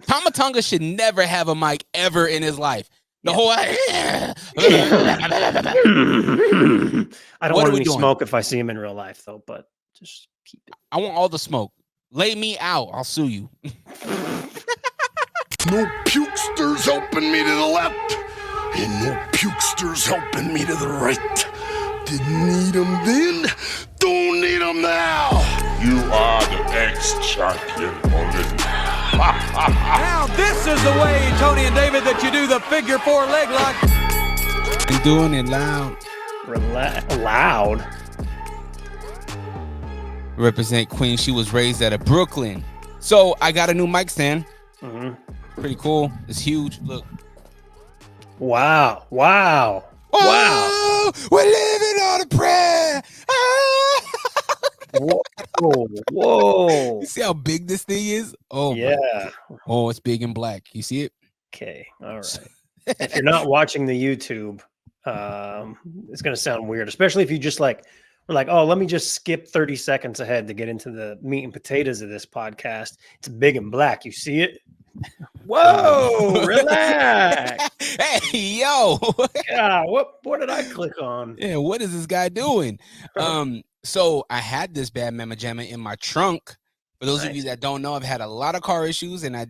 Tama Tonga should never have a mic ever in his life. The whole I don't want any smoke if I see him in real life, though. But just keep it. I want all the smoke. Lay me out. I'll sue you. No pukesters helping me to the left, and no pukesters helping me to the right. Didn't need them then, don't need them now. You are the ex-champion already. Now this is the way, Tony and David, that you do the figure 4 leg lock. I'm doing it loud. Loud? Represent Queen. She was raised out of Brooklyn. So I got a new mic stand. Pretty cool. It's huge. Look. Wow. Wow. Oh, we're living on a prayer. Whoa. You see how big this thing is? Oh, yeah. Oh, it's big and black. You see it? Okay. All right. If you're not watching the YouTube, it's going to sound weird, especially if you just we're like, oh, let me just skip 30 seconds ahead to get into the meat and potatoes of this podcast. It's big and black. You see it? Whoa, relax. Hey, yo. Yeah, what did I click on? Yeah, what is this guy doing? So I had this bad Mama Jamma in my trunk. For those of you that don't know, I've had a lot of car issues, and I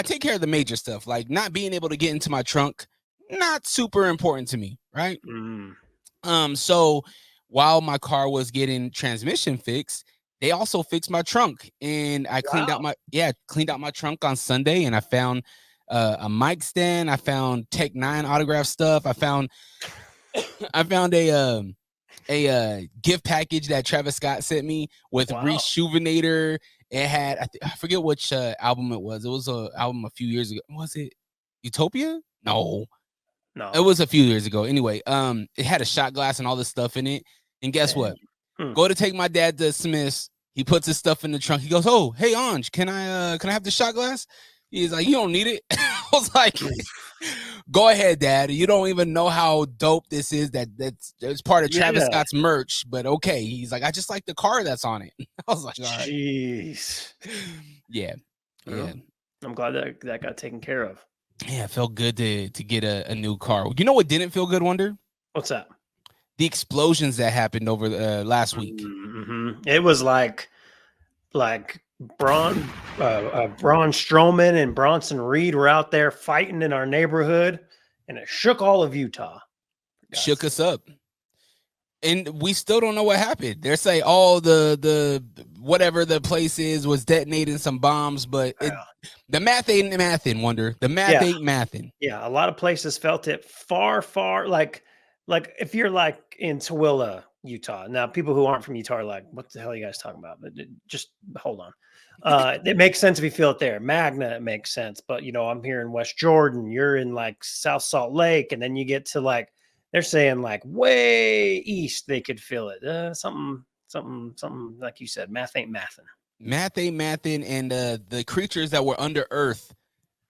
take care of the major stuff, like not being able to get into my trunk. Not super important to me, right? So while my car was getting transmission fixed, they also fixed my trunk, and I cleaned out my trunk on Sunday, and I found a mic stand. I found Tech 9 autograph stuff. I found a gift package that Travis Scott sent me with Rejuvenator. It had I forget which album it was. It was an album a few years ago. Was it Utopia? No, it was a few years ago. Anyway, it had a shot glass and all this stuff in it. And guess what? Go to take my dad to Smith's. He puts his stuff in the trunk. He goes, "Oh, hey, Anj, can I have the shot glass?" He's like, "You don't need it." I was like, "Go ahead, Dad. You don't even know how dope this is. That's part of Travis Scott's merch, but okay." He's like, "I just like the car that's on it." I was like, "All right." Jeez. Yeah. I'm glad that got taken care of. Yeah, it felt good to get a new car. You know what didn't feel good, Wonder? What's that? The explosions that happened over last week. It was like Braun Strowman and Bronson Reed were out there fighting in our neighborhood, and it shook all of Utah. Shook us up. And we still don't know what happened. They're saying, oh, the whatever the place is was detonating some bombs, but the math ain't mathin', Wonder. The math ain't mathin'. Yeah, a lot of places felt it far, like if you're like in Tooele, Utah. Now, people who aren't from Utah are like, what the hell are you guys talking about? But just hold on. It makes sense if you feel it there. Magna, it makes sense. But, I'm here in West Jordan. You're in like South Salt Lake. And then you get to like, they're saying like way east, they could feel it. Something like you said, math ain't mathin'. Math ain't mathin'. And the creatures that were under earth,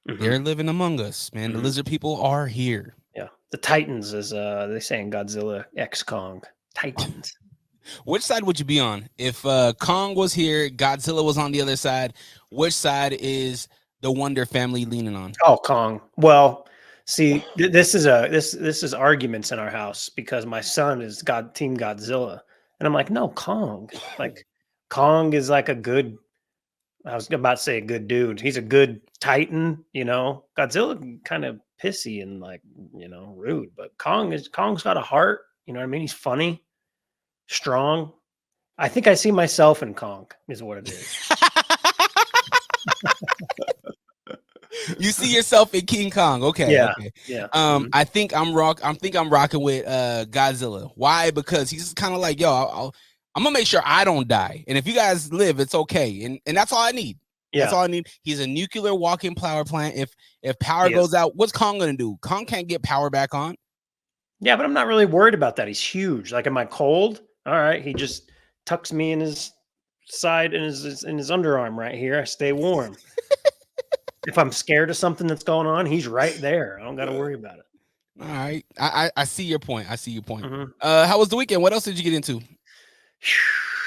they're living among us, man. The lizard people are here. Yeah. The Titans, as they say in Godzilla X Kong. Titans. Which side would you be on? If Kong was here, Godzilla was on the other side, which side is the Wonder family leaning on? Oh, Kong. Well, see, this is arguments in our house because my son is Team Godzilla. And I'm like, no, Kong. Like, Kong is like a good, I was about to say a good dude. He's a good Titan, Godzilla kind of pissy and like, rude, but Kong's got a heart. You know what I mean? He's funny, strong. I think I see myself in Kong is what it is. You see yourself in King Kong. Okay. Yeah. Okay. Yeah. I think I'm rocking with Godzilla. Why? Because he's just kind of like, yo, I'm gonna make sure I don't die. And if you guys live, it's okay. And that's all I need. Yeah. That's all I need. He's a nuclear walking power plant. If power goes out, what's Kong gonna do? Kong can't get power back on. Yeah, but I'm not really worried about that. He's huge. Like, am I cold? All right. He just tucks me in his side in his underarm right here. I stay warm. If I'm scared of something that's going on, he's right there. I don't got to worry about it. All right. I see your point. How was the weekend? What else did you get into?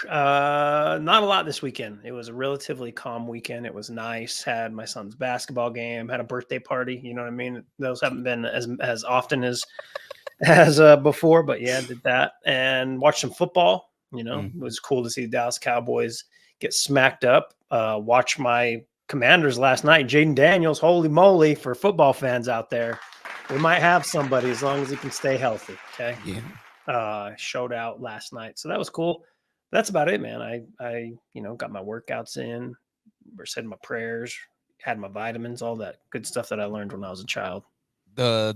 Not a lot this weekend. It was a relatively calm weekend. It was nice. Had my son's basketball game. Had a birthday party. You know what I mean? Those haven't been as often as before, but yeah, did that and watched some football. It was cool to see the Dallas Cowboys get smacked up. Watch my Commanders last night. Jaden Daniels, holy moly, for football fans out there, we might have somebody as long as he can stay healthy. Okay. Yeah. Showed out last night, so that was cool. That's about it, man. I got my workouts in, said my prayers, had my vitamins, all that good stuff that I learned when I was a child. I'm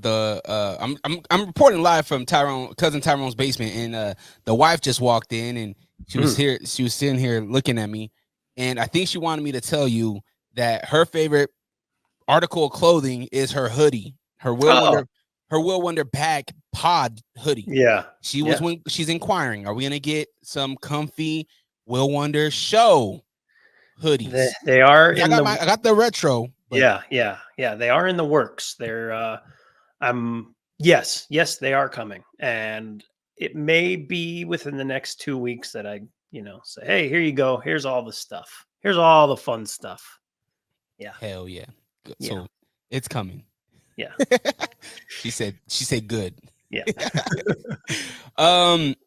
reporting live from cousin Tyrone's basement, and the wife just walked in, and she was here. She was sitting here looking at me, and I think she wanted me to tell you that her favorite article of clothing is her hoodie, her Will Wonder Back Pod hoodie. Yeah, she's inquiring, are we gonna get some comfy Will Wonder Show hoodies? They are. I got the retro. Yeah. They are in the works. They're yes, they are coming, and it may be within the next 2 weeks that I say, hey, here you go. Here's all the stuff. Here's all the fun stuff. Yeah. Hell yeah. Good. Yeah. So it's coming. Yeah. She said good. Yeah.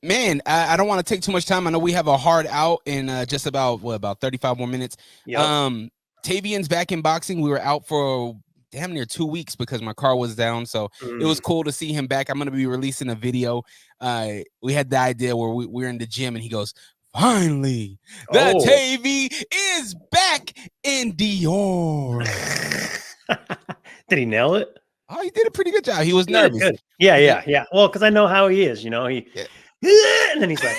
Man, I don't want to take too much time. I know we have a hard out in just about 35 more minutes. Yep. Tavian's back in boxing. We were out for damn near 2 weeks because my car was down. So it was cool to see him back. I'm going to be releasing a video. We had the idea where we're in the gym and he goes, finally, the Tavy is back in Dior. Did he nail it? Oh, he did a pretty good job. He was nervous. Good. Yeah. Well, because I know how he is. And then he's like,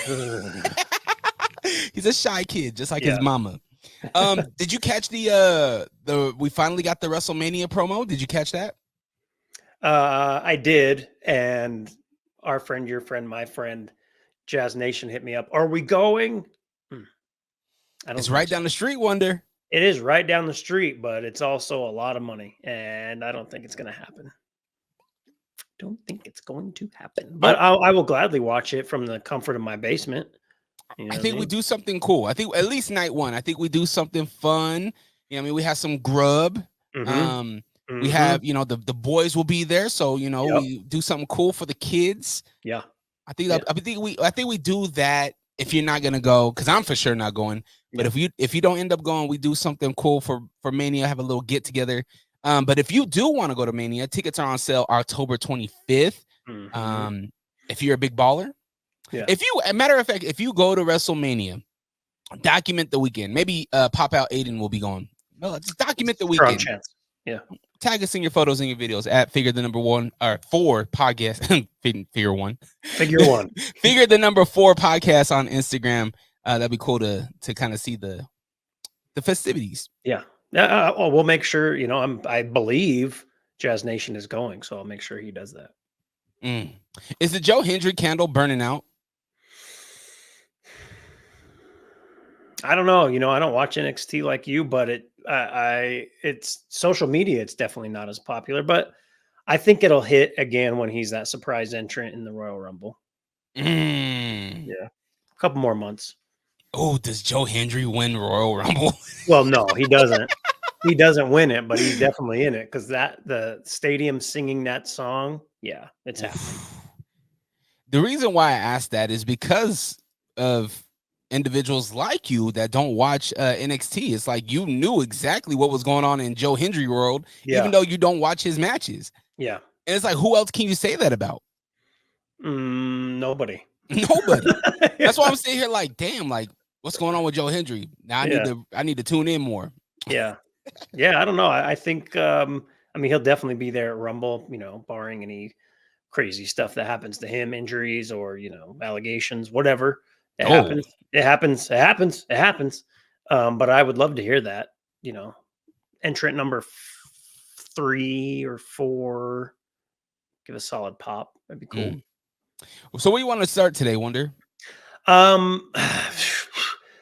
he's a shy kid, just like his mama. Did you catch the we finally got the WrestleMania promo? Did you catch that? I did, and our friend, your friend, my friend, Jazz Nation hit me up. Are we going? It's right down the street, Wonder. It is right down the street, but it's also a lot of money, and I don't think it's going to happen. But I will gladly watch it from the comfort of my basement. I think we do something cool. I think at least night one. I think we do something fun. We have some grub. We have, the boys will be there, so we do something cool for the kids. Yeah, I think we do that. If you're not gonna go, because I'm for sure not going. But if you don't end up going, we do something cool for Mania. Have a little get together. But if you do want to go to Mania, tickets are on sale October 25th. If you're a big baller. Yeah. Matter of fact, if you go to WrestleMania, document the weekend. Maybe Pop Out Aiden will be going. No, just document the weekend. Strong chance. Yeah. Tag us in your photos and your videos at Figure the Number 1 or 4 podcast. Figure one. Figure the Number 4 podcast on Instagram. That'd be cool to kind of see the festivities. Yeah. We'll make sure. I believe Jazz Nation is going, so I'll make sure he does that. Is the Joe Hendry candle burning out? I don't know. I don't watch NXT like you, but it's social media. It's definitely not as popular, but I think it'll hit again when he's that surprise entrant in the Royal Rumble. Yeah, a couple more months. Oh, does Joe Hendry win Royal Rumble? Well, no, he doesn't. He doesn't win it, but he's definitely in it because the stadium singing that song. Yeah, it's happening. The reason why I asked that is because of individuals like you that don't watch NXT. It's like you knew exactly what was going on in Joe Hendry world, even though you don't watch his matches. Yeah. And it's like, who else can you say that about? Nobody. That's why I'm sitting here like, damn, like what's going on with Joe Hendry? Now I need to tune in more. Yeah. I don't know. I think he'll definitely be there at Rumble, barring any crazy stuff that happens to him, injuries or, allegations, whatever. It happens. But I would love to hear that, entrant number 3 or 4, give a solid pop. That'd be cool. So what do you want to start today, Wonder?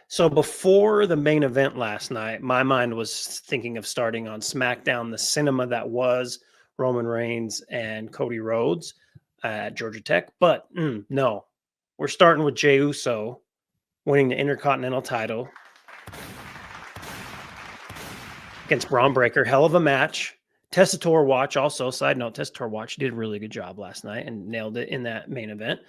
So before the main event last night, my mind was thinking of starting on SmackDown, the cinema that was Roman Reigns and Cody Rhodes at Georgia Tech. But no, we're starting with Jey USO winning the Intercontinental title against Bron Breakker. Hell of a match. Testator watch also. Side note, Testator watch did a really good job last night and nailed it in that main event.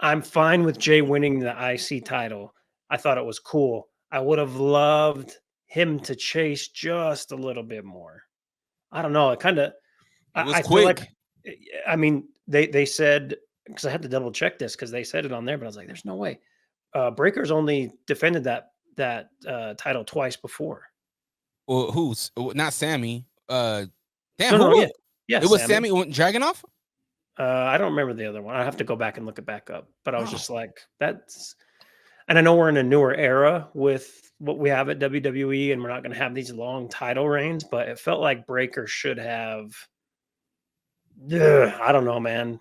I'm fine with Jey winning the IC title. I thought it was cool. I would have loved him to chase just a little bit more. I don't know. It kind of, I quick. feel like, I mean, they said, because I had to double check this because they said it on there, but I was like, there's no way. Breakker's only defended that title twice before. Well, who's not Sammy? Damn, No, yeah, it was Sammy Dragunov. I don't remember the other one. I have to go back and look it back up. But I was just like, that's, and I know we're in a newer era with what we have at WWE, and we're not going to have these long title reigns. But it felt like Breakker should have, I don't know, man,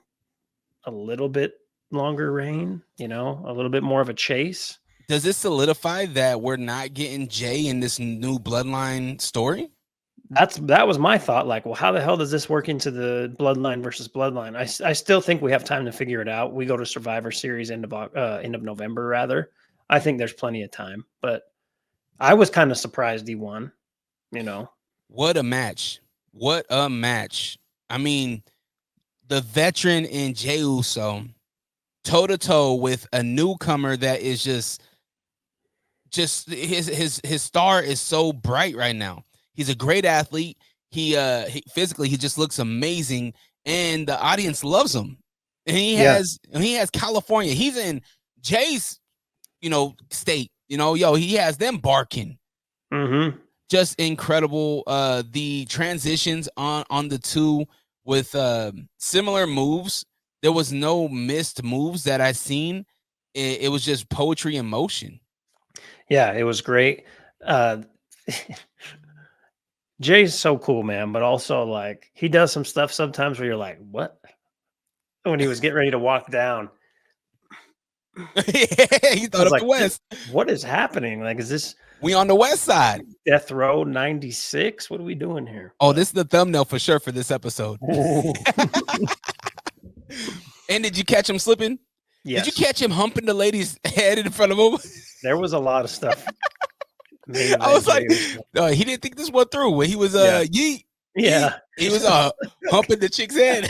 a little bit longer reign. A little bit more of a chase. Does this solidify that we're not getting Jey in this new Bloodline story? That was my thought. Like, well, how the hell does this work into the Bloodline versus Bloodline? I still think we have time to figure it out. We go to Survivor Series end of November, rather. I think there's plenty of time. But I was kind of surprised he won. What a match! What a match! I mean, the veteran in Jey USO, toe to toe with a newcomer that is just his star is so bright right now. He's a great athlete. He physically, he just looks amazing, and the audience loves him. And he has California. He's in Jay's, state. He has them barking. Mm-hmm. Just incredible. The transitions on the two with similar moves. There was no missed moves that I seen. It was just poetry in motion. Yeah, it was great. Jay's so cool, man, but also like he does some stuff sometimes where you're like, what? When he was getting ready to walk down. He thought of the West. What is happening? Like, is this we on the West side? Death Row 96? What are we doing here? Oh, this is the thumbnail for sure for this episode. And did you catch him slipping? Yes. Did you catch him humping the lady's head in front of him? There was a lot of stuff. I was like, no, he didn't think this one through when he was yeet. Yeah. He was humping the chick's head.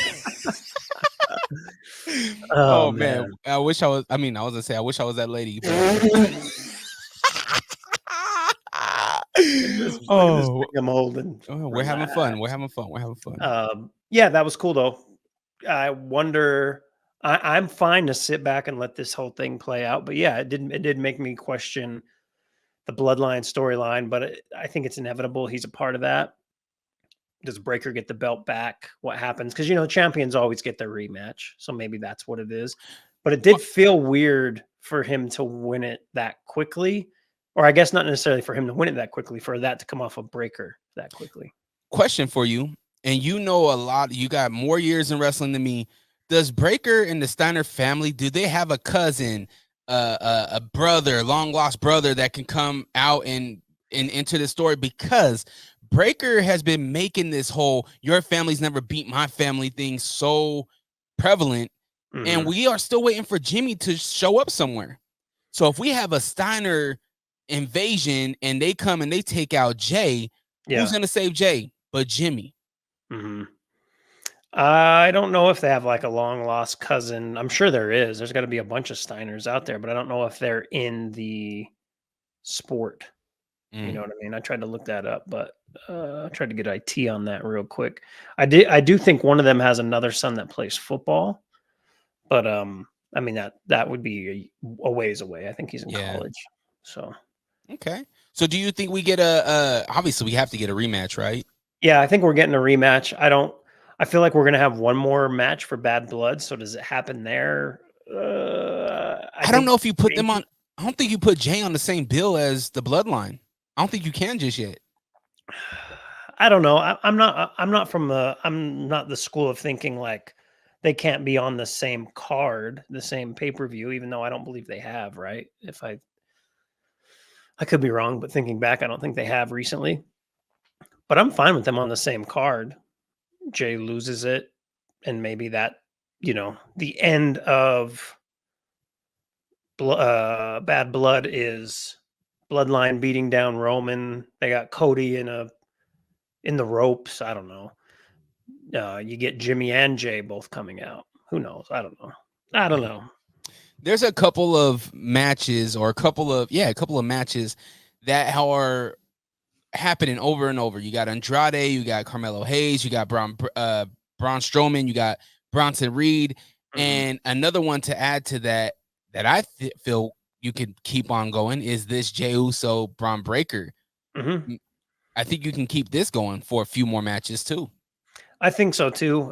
Oh man. I wish I was gonna say I wish I was that lady. I'm holding. We're having fun. We're having fun. Yeah, that was cool though. I wonder. I'm fine to sit back and let this whole thing play out, but yeah, it did make me question the Bloodline storyline, but I think it's inevitable. He's a part of that. Does Breakker get the belt back? What happens? Because champions always get their rematch, so maybe that's what it is. But it did feel weird for him to win it that quickly, or I guess not necessarily for him to win it that quickly, for that to come off of Breakker that quickly. Question for you, and a lot. You got more years in wrestling than me. Does Breakker and the Steiner family, do they have a cousin, a brother, long lost brother that can come out and into the story? Because Breakker has been making this whole "your family's never beat my family" thing so prevalent, and we are still waiting for Jimmy to show up somewhere. So if we have a Steiner invasion and they come and they take out Jey, who's going to save Jey but Jimmy? Mm-hmm. I don't know if they have like a long lost cousin. I'm sure there is. There's got to be a bunch of Steiners out there, but I don't know if they're in the sport. You know what I mean? I tried to look that up, but I tried to get IT on that real quick. I do think one of them has another son that plays football, but I mean that would be a ways away. I think he's in college. So okay. So do you think we get obviously we have to get a rematch, right? Yeah, I think we're getting a rematch. I feel like we're going to have one more match for Bad Blood. So does it happen there? I don't know if you put them on. I don't think you put Jey on the same bill as the Bloodline. I don't think you can just yet. I don't know. I'm not the school of thinking like they can't be on the same card, the same pay-per-view, even though I don't believe they have, right? If I could be wrong, but thinking back, I don't think they have recently. But I'm fine with them on the same card. Jey loses it, and maybe that the end of Bad Blood is Bloodline beating down Roman. They got Cody in the ropes. I don't know. You get Jimmy and Jay both coming out. Who knows? I don't know. There's a couple of matches or a couple of matches that are happening over and over. You got Andrade, you got Carmelo Hayes, you got Braun Strowman, you got Bronson Reed, and another one to add to that I feel you could keep on going is this Jey Uso Bron Breakker. I think you can keep this going for a few more matches too. I think so too.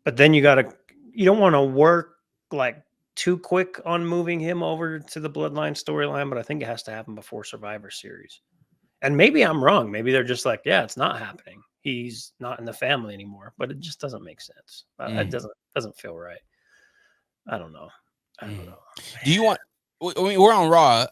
But then you don't want to work like too quick on moving him over to the Bloodline storyline, but I think it has to happen before Survivor Series. And maybe I'm wrong. Maybe they're just like, yeah, it's not happening. He's not in the family anymore, but it just doesn't make sense. It doesn't feel right. I don't know. Do you want? I mean, we're on Raw.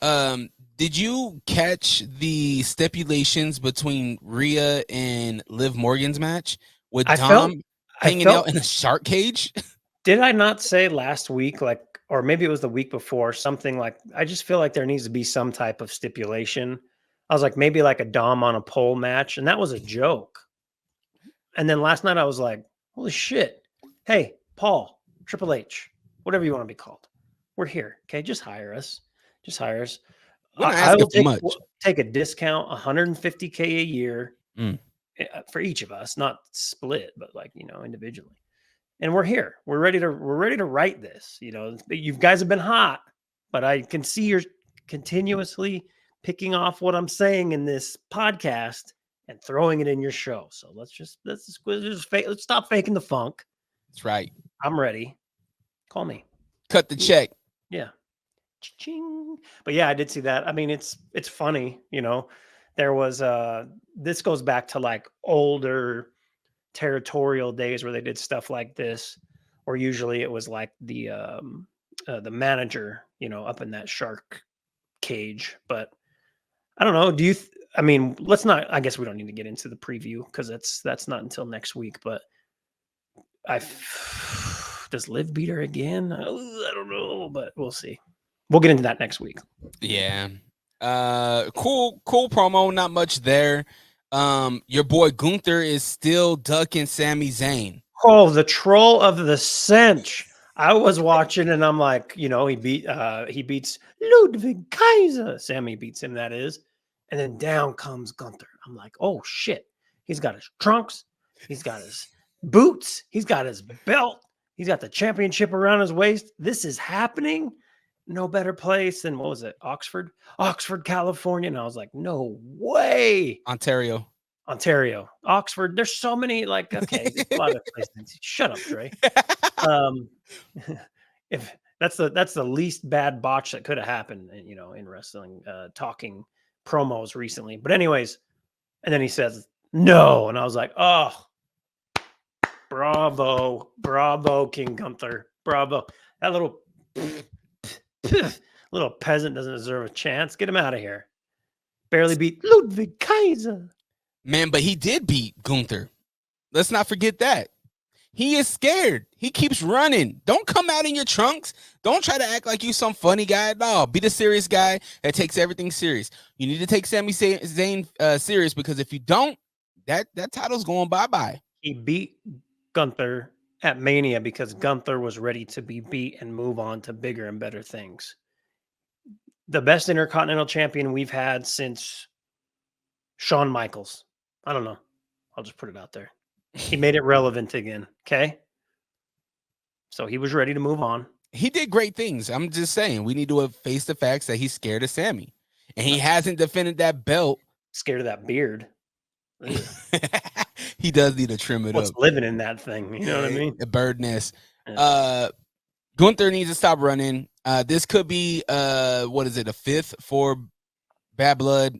Did you catch the stipulations between Rhea and Liv Morgan's match with Dom hanging out in a shark cage? Did I not say last week, or maybe it was the week before, something like, I just feel like there needs to be some type of stipulation. I was like, maybe like a Dom on a pole match, and that was a joke. And then last night I was like, holy shit. Hey, Paul, Triple H, whatever you want to be called. We're here. Okay, just hire us. I will take a discount, $150K a year for each of us, not split, but individually. And we're here. We're ready to write this. You guys have been hot, but I can see you're continuously picking off what I'm saying in this podcast and throwing it in your show. So let's stop faking the funk. That's right. I'm ready. Call me. Cut the check. Yeah. Cha-ching. But yeah, I did see that. I mean, it's funny, there was this goes back to like older territorial days where they did stuff like this, or usually it was like the manager, up in that shark cage. But I don't know. Let's not, I guess we don't need to get into the preview because that's not until next week, but does Liv beat her again? I don't know, but we'll see. We'll get into that next week. Yeah. Cool promo. Not much there. Your boy Gunther is still ducking Sami Zayn. Oh, the troll of the cinch. I was watching and I'm like, he beats Ludwig Kaiser. Sammy beats him, that is. And then down comes Gunther. I'm like, oh shit. He's got his trunks. He's got his boots. He's got his belt. He's got the championship around his waist. This is happening. No better place than, what was it? Oxford, California. And I was like, no way. Ontario, Oxford. There's so many, okay, a lot of places. Shut up, Trey. If that's the least bad botch that could have happened, in wrestling, talking promos recently. But anyways, and then he says no, and I was like, oh, bravo, King Gunther, bravo. That little peasant doesn't deserve a chance. Get him out of here. Barely beat Ludwig Kaiser. Man, but he did beat Gunther. Let's not forget that. He is scared. He keeps running. Don't come out in your trunks. Don't try to act like you some funny guy. No, be the serious guy that takes everything serious. You need to take Sami Zayn serious, because if you don't, that title's going bye-bye. He beat Gunther at Mania because Gunther was ready to be beat and move on to bigger and better things. The best Intercontinental Champion we've had since Shawn Michaels. I don't know. I'll just put it out there. He made it relevant again. Okay. So he was ready to move on. He did great things. I'm just saying, we need to face the facts that he's scared of Sammy, and he hasn't defended that belt. Scared of that beard. He does need to trim it up. What's living in that thing? You know what I mean? The bird nest. Gunther needs to stop running. This could be what is it, a fifth for Bad Blood?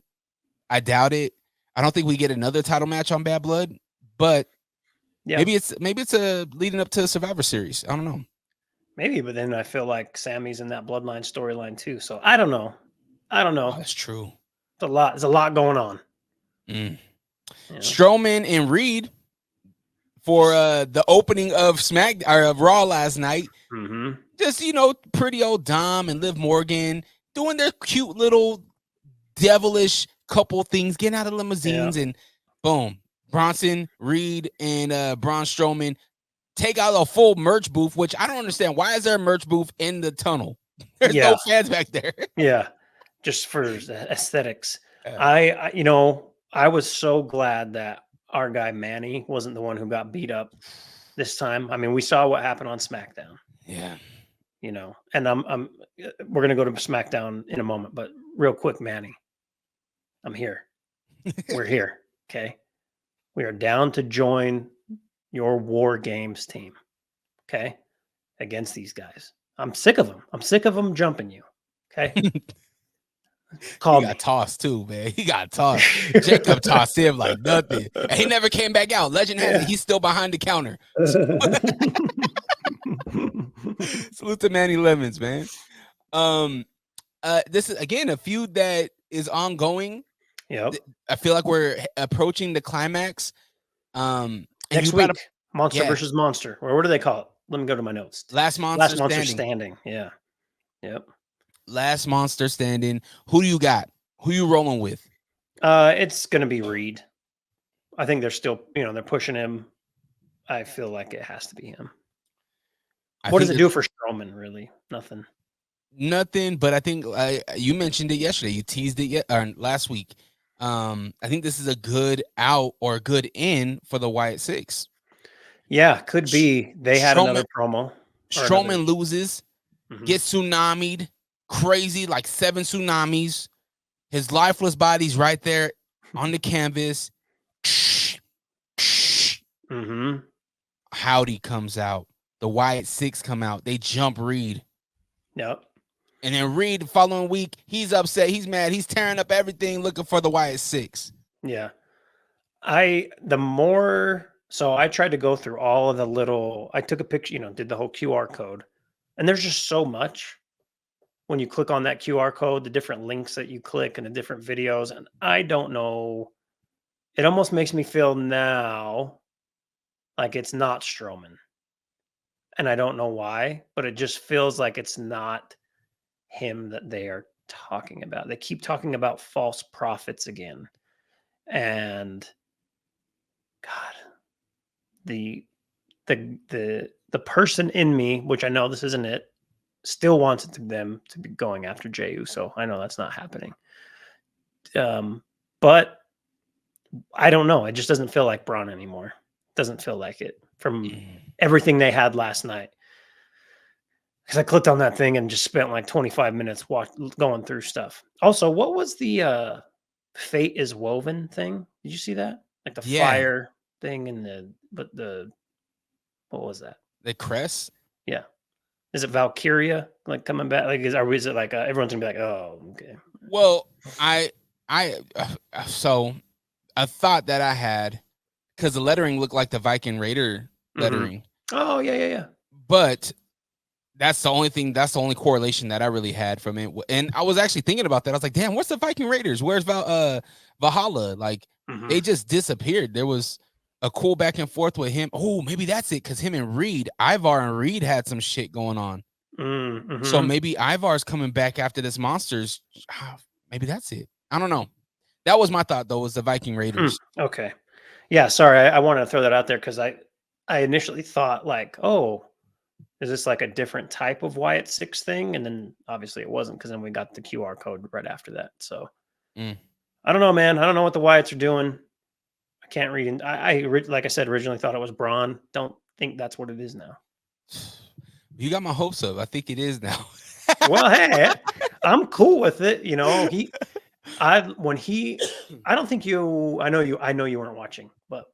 I doubt it. I don't think we get another title match on Bad Blood, but yeah, maybe it's a leading up to a Survivor Series. I don't know. Maybe, but then I feel like Sammy's in that Bloodline storyline too. So I don't know. Oh, that's true. It's a lot. There's a lot going on. Yeah. Strowman and Reed for the opening of Raw last night. Mm-hmm. Just, pretty old Dom and Liv Morgan doing their cute little devilish couple things, getting out of limousines, and boom, Bronson Reed and Braun Strowman take out a full merch booth, which I don't understand. Why is there a merch booth in the tunnel? There's no fans back there. Yeah, just for aesthetics. I was so glad that our guy Manny wasn't the one who got beat up this time. I mean, we saw what happened on SmackDown. Yeah. And we're gonna go to SmackDown in a moment, but real quick, Manny, I'm here. We're here. Okay. We are down to join your War Games team. Okay. Against these guys. I'm sick of them. I'm sick of them jumping you. Okay. Call he me. Got tossed too, man. He got tossed. Jacob tossed him like nothing. And he never came back out. Legend has it he's still behind the counter. Salute to Manny Lemons, man. This is again a feud that is ongoing. Yep. I feel like we're approaching the climax. Next week, Monster versus Monster. Or what do they call it? Let me go to my notes. Last Monster Standing. Yeah. Yep. Last Monster Standing. Who do you got? Who you rolling with? It's gonna be Reed. I think they're still, they're pushing him. I feel like it has to be him. What does it do for Strowman? Really, nothing. Nothing. But I think you mentioned it yesterday. You teased it last week. I think this is a good out or a good in for the Wyatt Six. Yeah, could be. They had another promo. Strowman loses, gets tsunamied, crazy, like 7 tsunamis. His lifeless body's right there on the canvas. Howdy comes out. The Wyatt Six come out. They jump Reed. Yep. And then Reed the following week, he's upset. He's mad. He's tearing up everything looking for the Wyatt Six. Yeah. So I tried to go through all of the little, I took a picture, did the whole QR code. And there's just so much when you click on that QR code, the different links that you click and the different videos. And I don't know. It almost makes me feel now like it's not Strowman. And I don't know why, but it just feels like it's not him that they are talking about. They keep talking about false prophets again. And God, the person in me, which I know this isn't it, still wants them to be going after Jey USO. I know that's not happening. But I don't know. It just doesn't feel like Bron anymore. Doesn't feel like it from everything they had last night. Because I clicked on that thing and just spent like 25 minutes going through stuff. Also, what was the Fate is Woven thing? Did you see that? Like the fire thing and what was that? The crest? Yeah. Is it Valkyria like coming back? Like, is it like everyone's gonna be like, oh, okay. Well, so a thought that I had, because the lettering looked like the Viking Raider lettering. Oh yeah. But that's the only thing. That's the only correlation that I really had from it. And I was actually thinking about that. I was like, damn, what's the Viking Raiders? Where's Valhalla? Like they just disappeared. There was a cool back and forth with him. Oh, maybe that's it. Because him and Ivar and Reed had some shit going on. So maybe Ivar's coming back after this Monsters. Maybe that's it. I don't know. That was my thought, though, was the Viking Raiders. Okay. Yeah, sorry. I wanted to throw that out there because I initially thought like, oh, is this like a different type of Wyatt Six thing? And then obviously it wasn't, because then we got the QR code right after that. So I don't know, man. I don't know what the Wyatts are doing. I can't read. Like I said, originally thought it was Bron. Don't think that's what it is now. You got my hopes up. I think it is now. Well, hey, I'm cool with it. I don't think I know you weren't watching, but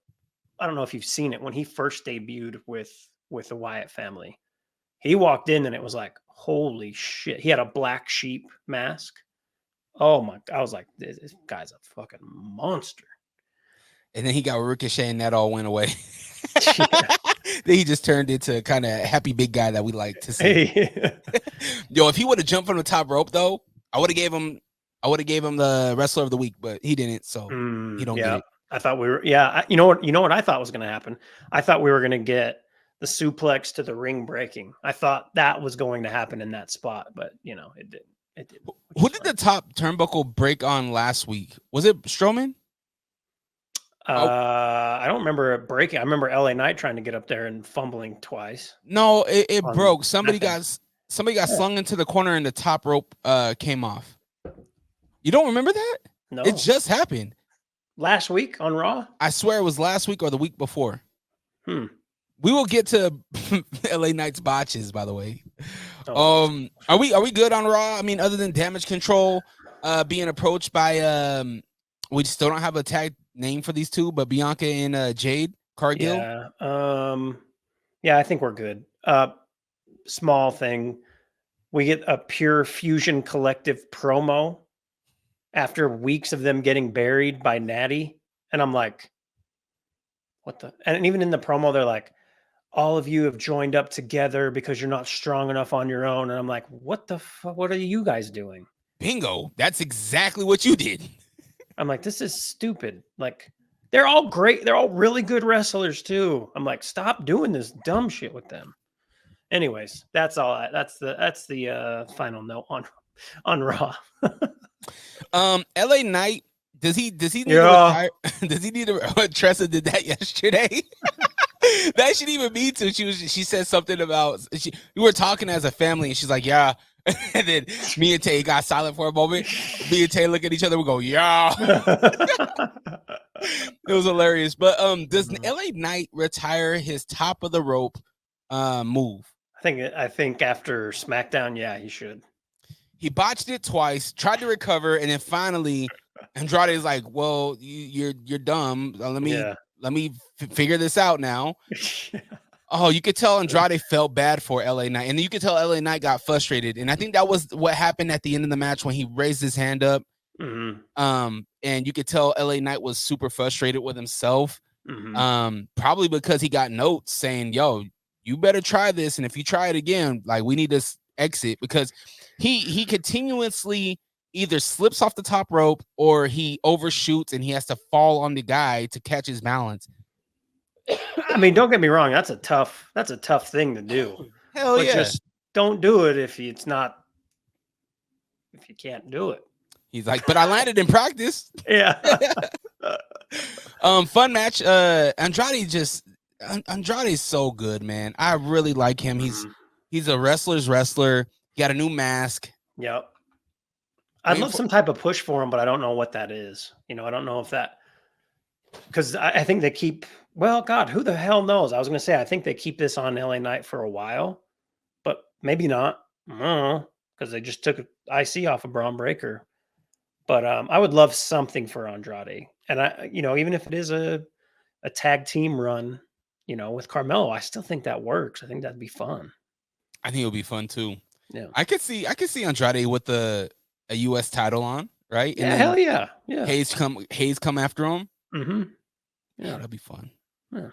I don't know if you've seen it. When he first debuted with the Wyatt family, he walked in and it was like, holy shit. He had a black sheep mask. Oh my, I was like, this guy's a fucking monster. And then he got Ricochet and that all went away. Then he just turned into kind of happy big guy that we like to see. Yo, if he would have jumped from the top rope though, I would have gave him the wrestler of the week, but he didn't, so he don't get it. I thought we were, yeah. You know what I thought was going to happen? I thought we were going to get the suplex to the ring breaking. I thought that was going to happen in that spot, but it didn't. It didn't. Who did the top turnbuckle break on last week? Was it Strowman? I don't remember it breaking. I remember LA Knight trying to get up there and fumbling twice. No, it broke. Somebody got slung into the corner and the top rope came off. You don't remember that? No, it just happened last week on Raw. I swear it was last week or the week before. We will get to LA Knight's botches, by the way. Are we good on Raw? I mean, other than Damage Control being approached by we still don't have a tag name for these two, but Bianca and Jade Cargill. Yeah, I think we're good. Small thing, we get a Pure Fusion Collective promo after weeks of them getting buried by Natty, and I'm like, what the? And even in the promo, they're like, all of you have joined up together because you're not strong enough on your own, and I'm like, what the fuck? What are you guys doing? Bingo! That's exactly what you did. I'm like, this is stupid. Like, they're all great. They're all really good wrestlers too. I'm like, stop doing this dumb shit with them. Anyways, that's all. That's the final note on Raw. LA Knight, does he need to retire? Does he need to? Tressa did that yesterday. That should even me too. She said something about we were talking as a family, and she's like, yeah. And then me and Tay got silent for a moment. Me and Tay look at each other. We go, yeah. It was hilarious. But does LA Knight retire his top of the rope move? I think after SmackDown, yeah, he should. He botched it twice, tried to recover, and then finally Andrade is like, well, you're dumb. Let me figure this out now. Oh, you could tell Andrade felt bad for LA Knight, and you could tell LA Knight got frustrated. And I think that was what happened at the end of the match when he raised his hand up. And you could tell LA Knight was super frustrated with himself. Probably because he got notes saying, yo, you better try this, and if you try it again, like, we need to exit, because he continuously either slips off the top rope or he overshoots and he has to fall on the guy to catch his balance. I mean, don't get me wrong, that's a tough thing to do. Hell yeah. Just don't do it if you can't do it. He's like, but I landed in practice. Yeah. Fun match. Andrade's so good, man. I really like him. He's a wrestler's wrestler. He got a new mask. Yep. I'd love some type of push for him, but I don't know what that is. I don't know if that, because I think they keep, well, God, who the hell knows? I was going to say, I think they keep this on LA Knight for a while, but maybe not. I don't know, because they just took IC off of Bron Breakker. But I would love something for Andrade. And even if it is a tag team run, with Carmelo, I still think that works. I think that'd be fun. I think it'll be fun too. Yeah. I could see Andrade with a US title on, right? And yeah, hell yeah. Yeah. Hayes come after him. Mm-hmm. Yeah, that'd be fun. Yeah.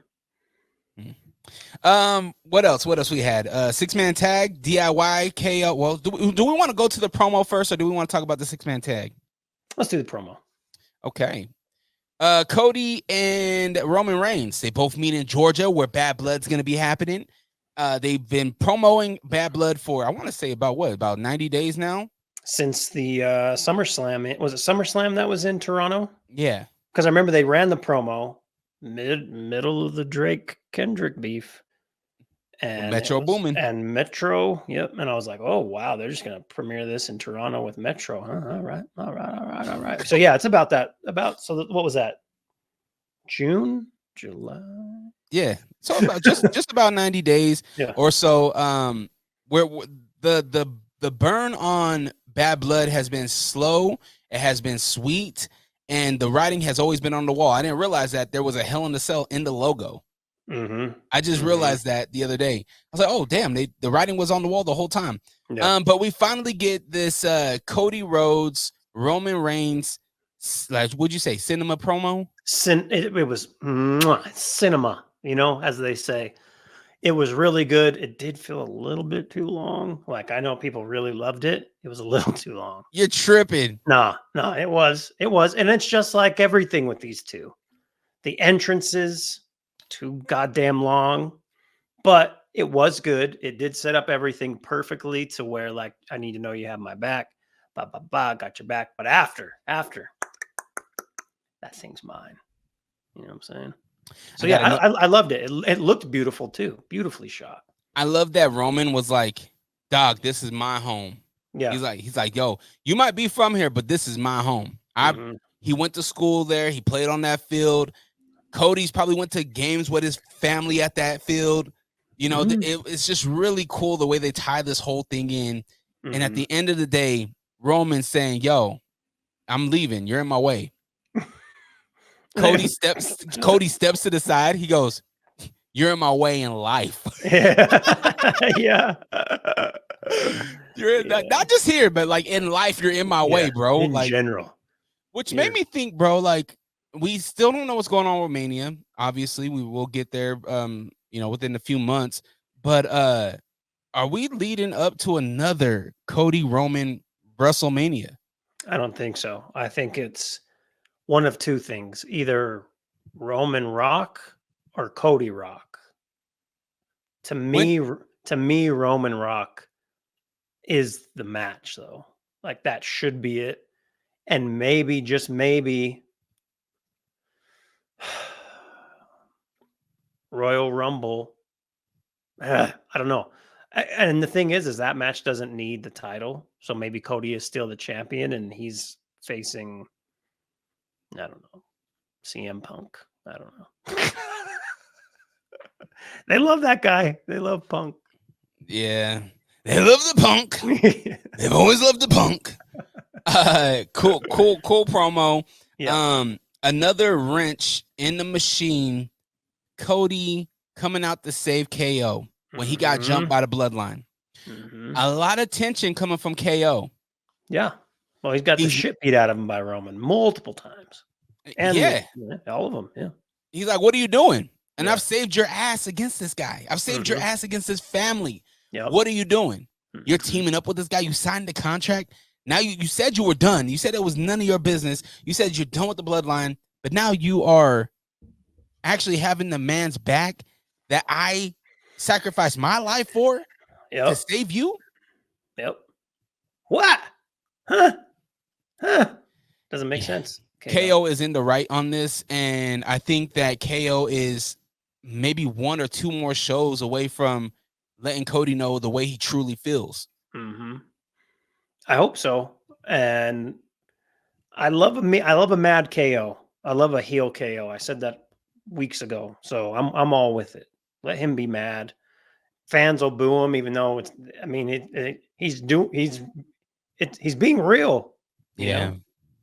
What else we had? 6-man tag, DIY, KO. Well, do we want to go to the promo first, or do we want to talk about the 6-man tag? Let's do the promo. Okay. Cody and Roman Reigns, they both meet in Georgia, where Bad Blood's going to be happening. They've been promoting Bad Blood for, I want to say, about 90 days now? Since the SummerSlam. Was it SummerSlam that was in Toronto? Yeah. Because I remember they ran the promo middle of the Drake Kendrick beef. And Metro booming. And Metro, yep. And I was like, oh, wow, they're just going to premiere this in Toronto with Metro. Huh? All right. So, yeah, it's about that. What was that? June? July? Yeah. So about just about 90 days or so. Where the burn on Bad Blood has been slow. It has been sweet. And the writing has always been on the wall. I didn't realize that there was a Hell in a Cell in the logo. I just realized that the other day. I was like, oh, damn, the writing was on the wall the whole time. Yeah. But we finally get this Cody Rhodes, Roman Reigns, what'd you say, cinema promo? It was cinema, as they say. It was really good. It did feel a little bit too long. Like, I know people really loved it. It was a little too long. You're tripping. No, it was. And it's just like everything with these two. The entrances, too goddamn long, but it was good. It did set up everything perfectly to where, like, I need to know you have my back. Ba ba ba, got your back. But after, that thing's mine. You know what I'm saying? So yeah, I loved it. It looked beautiful too. Beautifully shot. I love that Roman was like, dog, this is my home. Yeah. He's like, yo, you might be from here, but this is my home. He went to school there. He played on that field. Cody's probably went to games with his family at that field. You know, it's just really cool the way they tie this whole thing in. And at the end of the day, Roman's saying, yo, I'm leaving. You're in my way. Cody steps to the side. He goes, you're in my way in life. Yeah. You're not just here, but like in life, you're in my way, bro. In like general. Which made me think, bro, like we still don't know what's going on with Mania. Obviously, we will get there within a few months. But are we leading up to another Cody Roman WrestleMania? I don't think so. I think it's one of two things: either Roman Rock or Cody Rock. To me, Roman Rock is the match, though. Like, that should be it. And maybe, just maybe, Royal Rumble. I don't know. And the thing is that match doesn't need the title. So maybe Cody is still the champion and he's facing, I don't know, CM Punk. I don't know. They love that guy. They love Punk. Yeah. They love the Punk. They've always loved the Punk. Cool promo. Yeah. Another wrench in the machine. Cody coming out to save KO when he got jumped by the Bloodline. A lot of tension coming from KO. Yeah. Well, he's got the shit beat out of him by Roman multiple times. And all of them. Yeah. He's like, what are you doing? And I've saved your ass against this guy. I've saved your ass against his family. Yep. What are you doing? You're teaming up with this guy. You signed the contract. Now you said you were done. You said it was none of your business. You said you're done with the Bloodline. But now you are actually having the man's back that I sacrificed my life for to save you. Yep. What? Huh? Doesn't make sense. KO is in the right on this, and I think that KO is maybe one or two more shows away from letting Cody know the way he truly feels. I hope so. And I love a mad KO. I love a heel KO. I said that weeks ago, so I'm all with it. Let him be mad. Fans will boo him, even though he's being real. Yeah.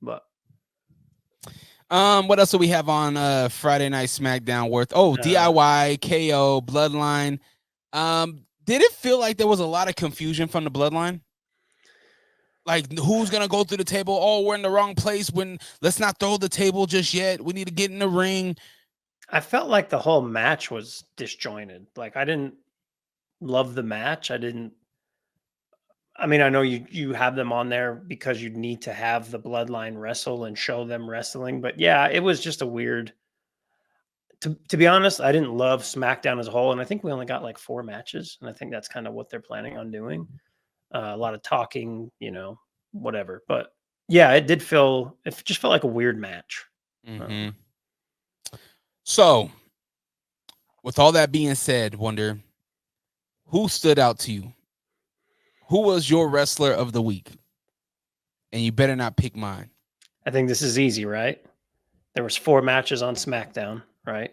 But what else do we have on Friday Night SmackDown worth? DIY, KO, Bloodline. Did it feel like there was a lot of confusion from the Bloodline? Like, who's going to go through the table? Oh, we're in the wrong place. Let's not throw the table just yet. We need to get in the ring. I felt like the whole match was disjointed. Like, I didn't love the match. I know you have them on there because you need to have the Bloodline wrestle and show them wrestling. But yeah, it was just a weird. To be honest, I didn't love SmackDown as a whole. And I think we only got like 4 matches. And I think that's kind of what they're planning on doing. A lot of talking, whatever. But yeah, it just felt like a weird match. So, with all that being said, Wonder, who stood out to you? Who was your wrestler of the week? And you better not pick mine. I think this is easy, right? There was 4 matches on SmackDown, right?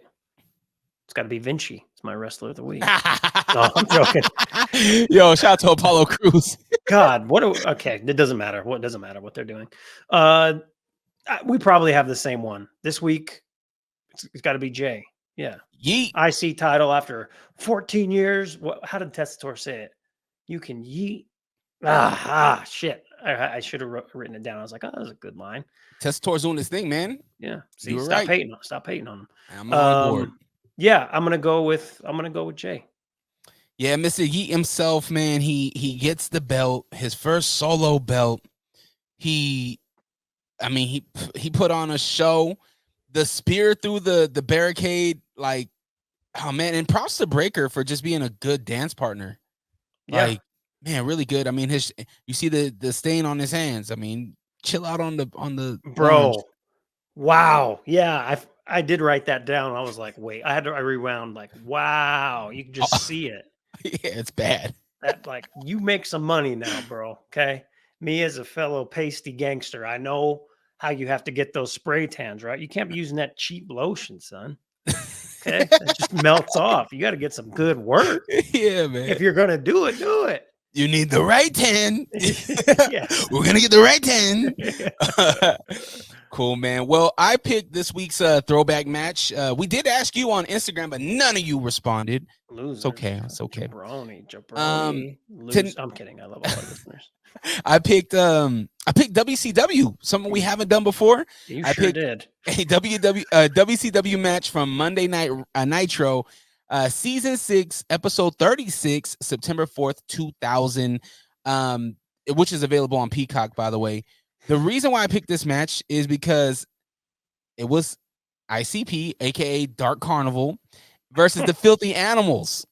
It's got to be Vinci. It's my wrestler of the week. No, I'm joking. Yo, shout out to Apollo Crews. God, okay, it doesn't matter. What doesn't matter what they're doing. We probably have the same one. This week, it's got to be Jey. Yeah. Yeet. IC title after 14 years. How did Testator say it? You can yeet. Shit. I should have written it down. I was like, oh, that was a good line. Testator's doing this thing, man. Yeah. See, stop hating on him. I'm on board. Yeah, I'm gonna go with Jey. Yeah, Mr. Yeet himself, man. He gets the belt, his first solo belt. He put on a show. the spear through the barricade, like, oh man, and props to Breakker for just being a good dance partner. Yeah. Like, man, really good. I mean, you see the stain on his hands. I mean, chill out on the Bro. arms. Wow. Yeah, I did write that down. I was like, wait, I rewound, like, wow, you can just see it. Yeah, it's bad. That, like, you make some money now, bro. Okay. Me as a fellow pasty gangster, I know how you have to get those spray tans, right? You can't be using that cheap lotion, son. Okay. It just melts off. You got to get some good work. Yeah, man. If you're going to do it, do it. You need the right 10. Yeah. We're going to get the right 10. Cool, man. Well, I picked this week's throwback match. We did ask you on Instagram, but none of you responded. Losers. It's okay. It's okay. Jabroni. I'm kidding. I love all our listeners. I picked WCW, something we haven't done before. You I sure picked did. a WCW match from Monday Night Nitro, season 6, episode 36, September 4th, 2000, which is available on Peacock, by the way. The reason why I picked this match is because it was ICP, aka Dark Carnival, versus the Filthy Animals.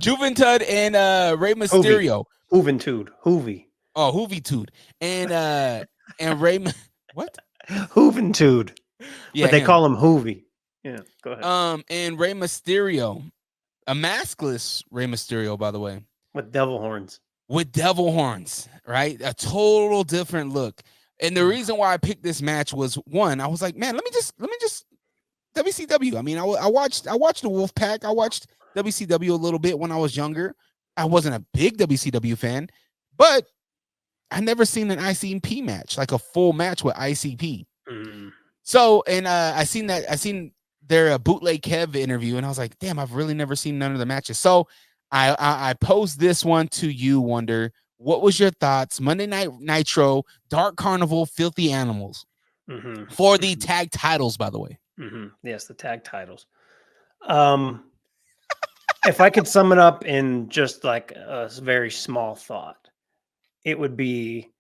Juventud and Rey Mysterio. Juventud. Hoovy. Oh, Hoovitude. And Rey what? Juventud. Yeah, But they call him Hoovy. Yeah, go ahead. And Rey Mysterio. A maskless Rey Mysterio, by the way. With devil horns. With devil horns, right? A total different look. And the reason why I picked this match was, one, I was like, man, let me just WCW. I mean, I watched the Wolfpack. I watched WCW a little bit when I was younger. I wasn't a big WCW fan, but I never seen an ICP match, like a full match with ICP. So, and I seen their bootleg Kev interview, and I was like, damn, I've really never seen none of the matches. So I posed this one to you, Wonder. What was your thoughts? Monday Night Nitro, Dark Carnival, Filthy Animals, for the tag titles, by the way. Yes, the tag titles. If I could sum it up in just like a very small thought, it would be,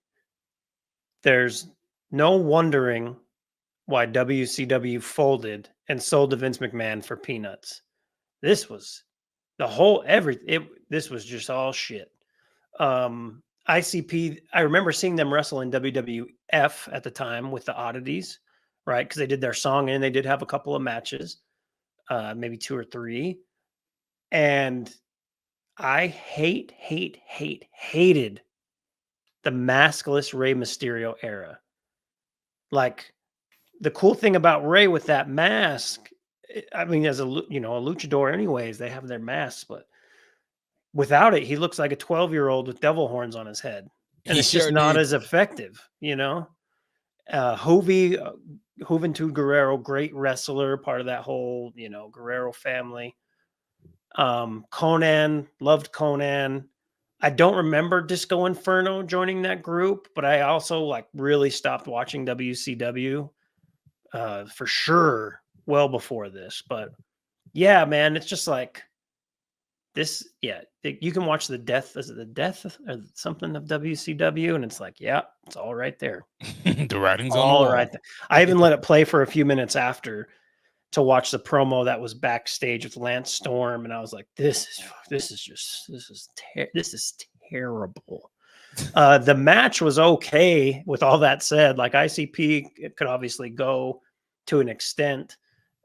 there's no wondering why WCW folded and sold to Vince McMahon for peanuts. This was the whole this was just all shit. ICP, I remember seeing them wrestle in WWF at the time with the Oddities, right? Because they did their song and they did have a couple of matches, maybe 2 or 3. And I hated the maskless Rey Mysterio era. Like, the cool thing about Rey with that mask, I mean, as a luchador anyways, they have their masks, but without it, he looks like a 12-year-old with devil horns on his head. And it's just not as effective, Juventud Guerrero, great wrestler, part of that whole, Guerrero family. Conan, loved Conan. I don't remember Disco Inferno joining that group, but I also really stopped watching WCW for sure well before this. But yeah, man, it's just like this. Yeah, you can watch the death or something of WCW, and it's like, yeah, it's all right there. The writing's on the all wall. right there. I even let it play for a few minutes after to watch the promo that was backstage with Lance Storm, and I was like, this is terrible. The match was okay. With all that said, like, ICP, it could obviously go to an extent,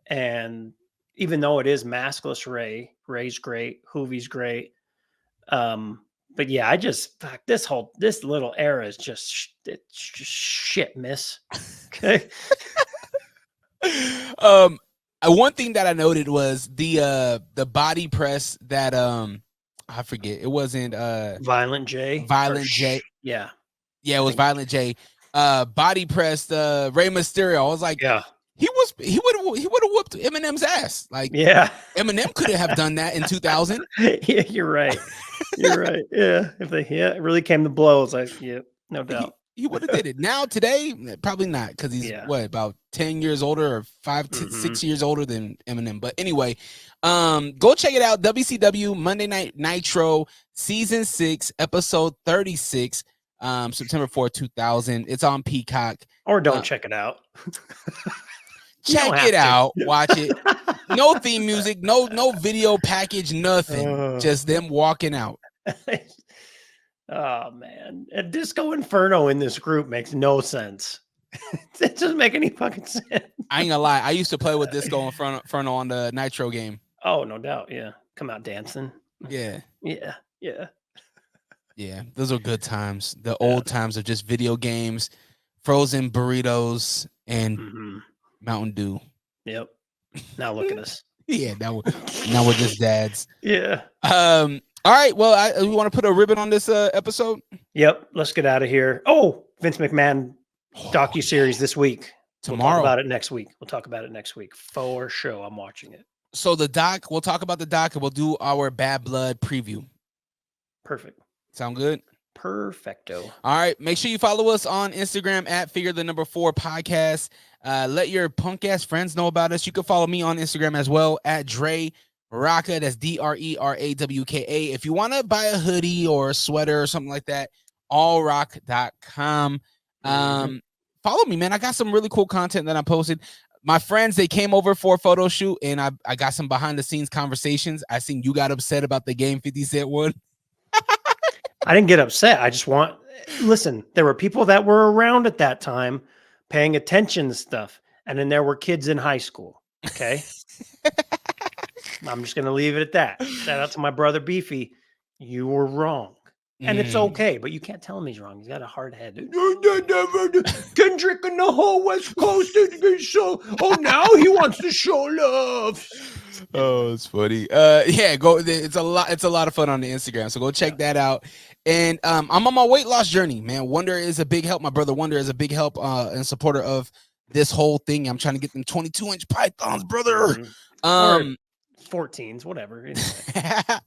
and even though it is maskless Ray's great, Hoovy's great, but yeah, I just this little era is just shit, miss. Okay. One thing that I noted was the body press that I forget, it wasn't Violent J. Yeah, it was Violent J. Body pressed Rey Mysterio. I was like, yeah, he would have whooped Eminem's ass. Like, yeah, Eminem couldn't have done that in 2000. Yeah, you're right. You're right. Yeah, it really came to blows. No doubt. He would have did it. Now, today, probably not, because he's about 10 years older or 6 years older than Eminem. But anyway, go check it out. WCW Monday Night Nitro, season 6, episode 36. September 4th, 2000. It's on Peacock. Or don't check it out. Check it out. Watch it. No theme music, no video package, nothing. Just them walking out. Oh man, a Disco Inferno in this group makes no sense. It doesn't make any fucking sense. I ain't gonna lie. I used to play with Disco Inferno on the Nitro game. Oh, no doubt. Yeah, come out dancing. Yeah. Those are good times. The old times of just video games, frozen burritos, and Mountain Dew. Yep. Now look at us. Yeah, now we're just dads. Yeah. All right. Well, we want to put a ribbon on this episode. Yep. Let's get out of here. Oh, Vince McMahon docuseries this week. Tomorrow. We'll talk about it next week. For sure. I'm watching it. So the doc, we'll talk about the doc and we'll do our Bad Blood preview. Perfect. Sound good? Perfecto. All right. Make sure you follow us on Instagram at Figure4 Podcast. Let your punk ass friends know about us. You can follow me on Instagram as well at Dre Rawka. That's DRERAWKA. If you want to buy a hoodie or a sweater or something like that, allrock.com. Follow me, man. I got some really cool content that I posted. My friends, they came over for a photo shoot, and I got some behind the scenes conversations. I seen you got upset about the game 50 Cent won. I didn't get upset. I just listen, there were people that were around at that time paying attention to stuff. And then there were kids in high school. Okay. I'm just going to leave it at that. Shout out to my brother Beefy. You were wrong. And it's okay, but you can't tell him he's wrong. He's got a hard head. Kendrick in the whole West Coast. Oh, now he wants to show love. Oh, it's funny. Yeah, go. It's a lot of fun on the Instagram. So go check that out. And I'm on my weight loss journey, man. Wonder is a big help. My brother Wonder is a big help and supporter of this whole thing. I'm trying to get them 22-inch pythons, brother. 14s, whatever.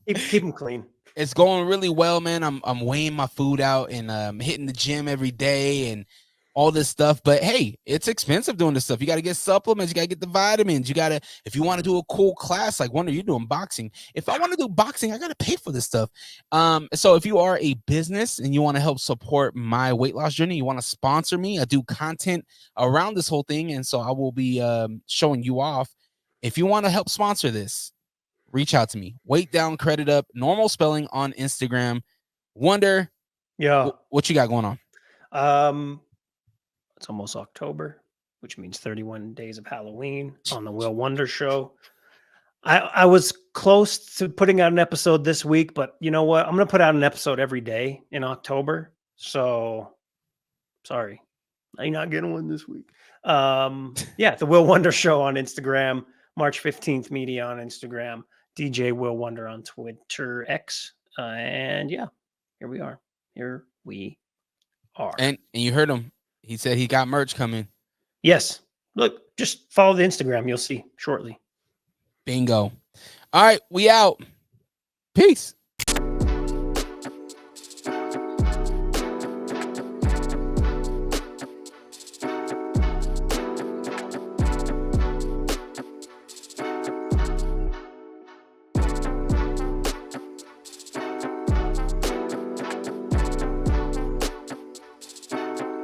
Keep them clean. It's going really well, man. I'm weighing my food out and hitting the gym every day and all this stuff. But hey, it's expensive doing this stuff. You got to get supplements. You got to get the vitamins. If you want to do a cool class, like Wonder, you're doing boxing. If I want to do boxing, I got to pay for this stuff. So if you are a business and you want to help support my weight loss journey, you want to sponsor me, I do content around this whole thing. And so I will be showing you off. If you want to help sponsor this, reach out to me. Weight down, credit up, normal spelling on Instagram. Wonder, what you got going on? It's almost October, which means 31 days of Halloween on the Will Wonder Show. I was close to putting out an episode this week, but you know what? I'm going to put out an episode every day in October. So sorry, you're not getting one this week. The Will Wonder Show on Instagram, March 15th media on Instagram, DJ Will Wonder on Twitter X. And yeah, here we are. And you heard him. He said he got merch coming. Yes. Look, just follow the Instagram. You'll see shortly. Bingo. All right, we out. Peace.